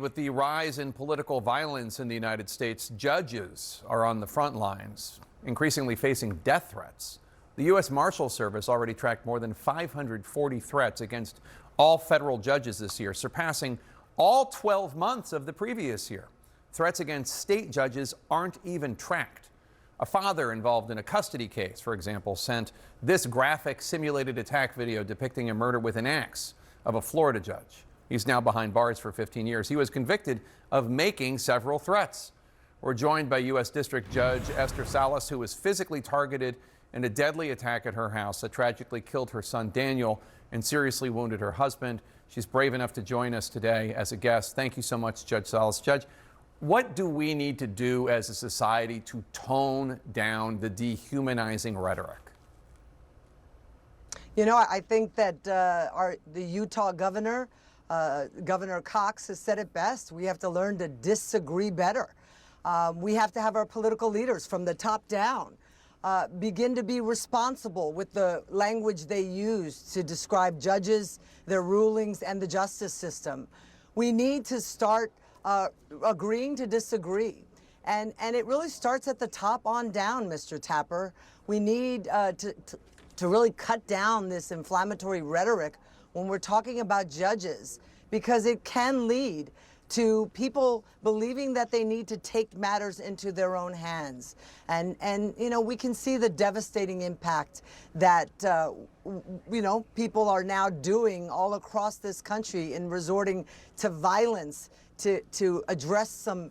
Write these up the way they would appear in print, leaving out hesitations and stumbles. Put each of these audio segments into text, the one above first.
with the rise in political violence in the United States, judges are on the front lines, increasingly facing death threats. The U.S. Marshal Service already tracked more than 540 threats against all federal judges this year, surpassing all 12 months of the previous year. Threats against state judges aren't even tracked. A father involved in a custody case, for example, sent this graphic simulated attack video depicting a murder with an axe of a Florida judge. He's now behind bars for 15 years. He was convicted of making several threats. We're joined by U.S. District Judge Esther Salas, who was physically targeted in a deadly attack at her house that tragically killed her son Daniel and seriously wounded her husband. She's brave enough to join us today as a guest. Thank you so much, Judge Salas. Judge, what do we need to do as a society to tone down the dehumanizing rhetoric? You know, I think that the Utah governor, Governor Cox, has said it best. We have to learn to disagree better. We have to have our political leaders from the top down begin to be responsible with the language they use to describe judges, their rulings, and the justice system. We need to start agreeing to disagree. And it really starts at the top on down, Mr. Tapper. We need to really cut down this inflammatory rhetoric when we're talking about judges, because it can lead to people believing that they need to take matters into their own hands. And you know, we can see the devastating impact that, you know, people are now doing all across this country in resorting to violence to address some,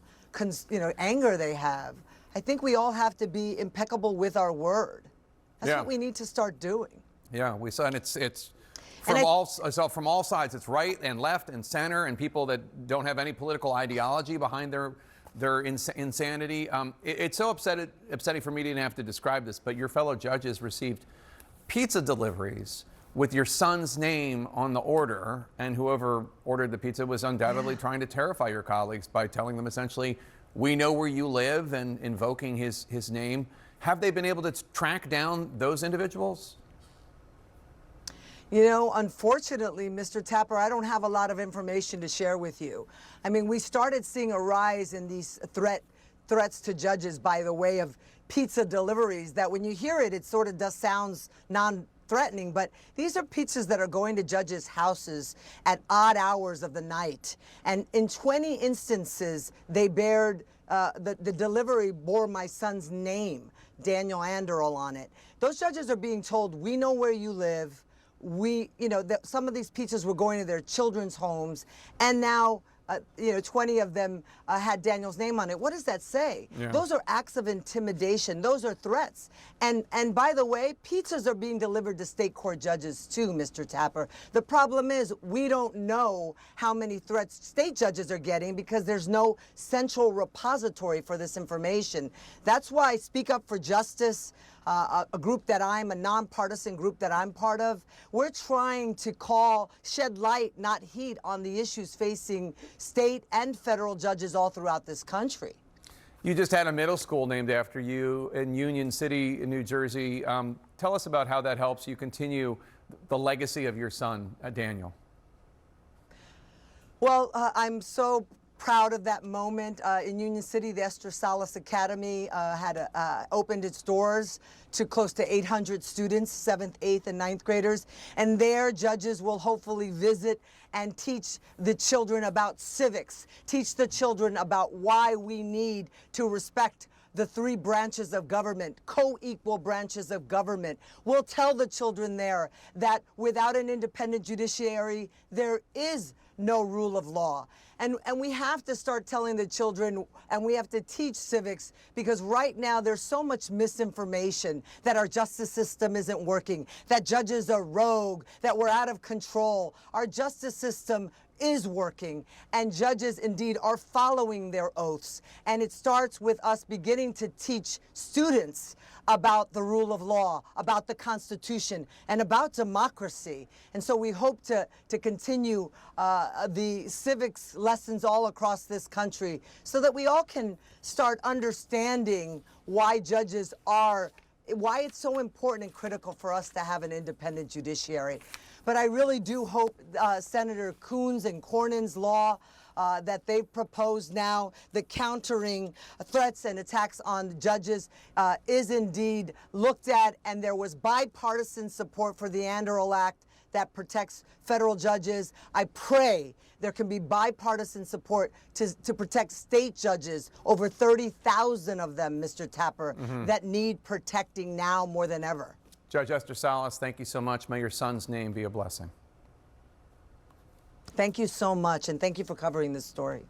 anger they have. I think we all have to be impeccable with our word. That's what we need to start doing. Yeah, we saw, and it's from all sides. It's right and left and center, and people that don't have any political ideology behind their insanity. It's so upsetting for me to even have to describe this, but your fellow judges received pizza deliveries with your son's name on the order, and whoever ordered the pizza was undoubtedly trying to terrify your colleagues by telling them essentially, "We know where you live," and invoking his name. Have they been able to track down those individuals? You know, unfortunately, Mr. Tapper, I don't have a lot of information to share with you. I mean, we started seeing a rise in these threats to judges by the way of pizza deliveries that when you hear it, it sort of does sounds non-threatening, but these are pizzas that are going to judges' houses at odd hours of the night. And in 20 instances, they bared, the delivery bore my son's name, Daniel Anderl, on it. Those judges are being told, we know where you live. Some of these pizzas were going to their children's homes, and now, 20 of them had Daniel's name on it. What does that say? Yeah. Those are acts of intimidation. Those are threats. And by the way, pizzas are being delivered to state court judges too, Mr. Tapper. The problem is we don't know how many threats state judges are getting because there's no central repository for this information. That's why Speak Up for Justice, a nonpartisan group that I'm part of, we're trying to shed light, not heat, on the issues facing state and federal judges all throughout this country. You just had a middle school named after you in Union City, in New Jersey. Tell us about how that helps you continue the legacy of your son, Daniel. Well, I'm so proud of that moment. In Union City, the Esther Salas Academy had opened its doors to close to 800 students, 7th, 8th, and 9th graders. And there, judges will hopefully visit and teach the children about civics, teach the children about why we need to respect the 3 branches of government, co-equal branches of government. We'll tell the children there that without an independent judiciary, there is no rule of law. And we have to start telling the children, and we have to teach civics, because right now there's so much misinformation that our justice system isn't working, that judges are rogue, that we're out of control. Our justice system is working, and judges indeed are following their oaths. And it starts with us beginning to teach students about the rule of law, about the Constitution, and about democracy. And so we hope to continue the civics lessons all across this country so that we all can start understanding why why it's so important and critical for us to have an independent judiciary. But I really do hope Senator Coons and Cornyn's law that they've proposed now, the countering threats and attacks on judges, is indeed looked at, and there was bipartisan support for the Anderl Act that protects federal judges. I pray there can be bipartisan support to protect state judges, over 30,000 of them, Mr. Tapper, that need protecting now more than ever. Judge Esther Salas, thank you so much. May your son's name be a blessing. Thank you so much, and thank you for covering this story.